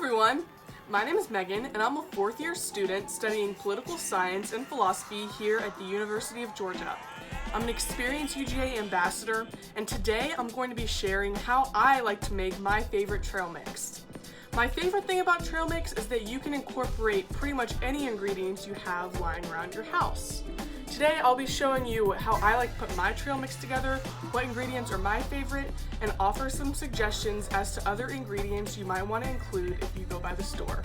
everyone, my name is Megan and I'm a fourth year student studying political science and philosophy here at the University of Georgia. I'm an Experience UGA Ambassador and today I'm going to be sharing how I like to make my favorite trail mix. My favorite thing about trail mix is that you can incorporate pretty much any ingredients you have lying around your house. Today I'll be showing you how I like to put my trail mix together, what ingredients are my favorite, and offer some suggestions as to other ingredients you might want to include if you go by the store.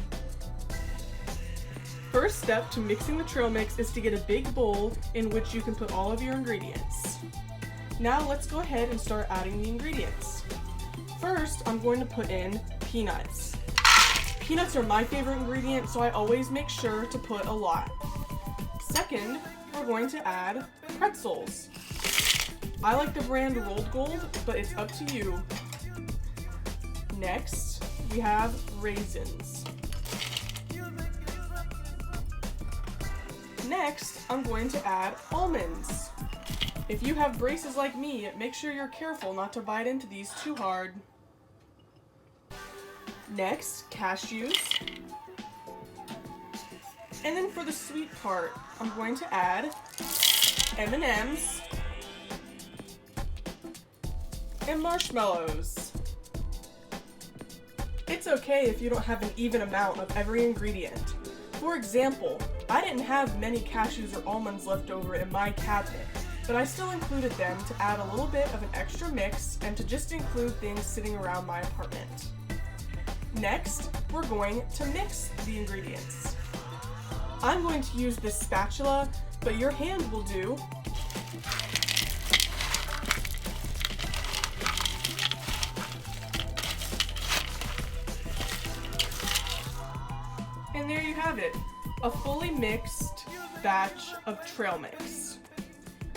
First step to mixing the trail mix is to get a big bowl in which you can put all of your ingredients. Now let's go ahead and start adding the ingredients. First, I'm going to put in peanuts. Peanuts are my favorite ingredient, so I always make sure to put a lot. Second, we're going to add pretzels. I like the brand Rolled Gold, but it's up to you. Next, we have raisins. Next, I'm going to add almonds. If you have braces like me, make sure you're careful not to bite into these too hard. Next, cashews. And then for the sweet part, I'm going to add M&Ms and marshmallows. It's okay if you don't have an even amount of every ingredient. For example, I didn't have many cashews or almonds left over in my cabinet, but I still included them to add a little bit of an extra mix and to just include things sitting around my apartment. Next, we're going to mix the ingredients. I'm going to use this spatula, but your hand will do. And there you have it, a fully mixed batch of trail mix.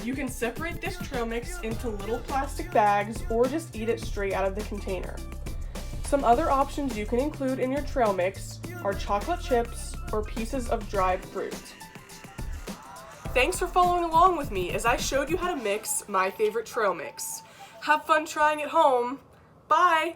You can separate this trail mix into little plastic bags or just eat it straight out of the container. Some other options you can include in your trail mix are chocolate chips or pieces of dried fruit. Thanks for following along with me as I showed you how to mix my favorite trail mix. Have fun trying at home. Bye!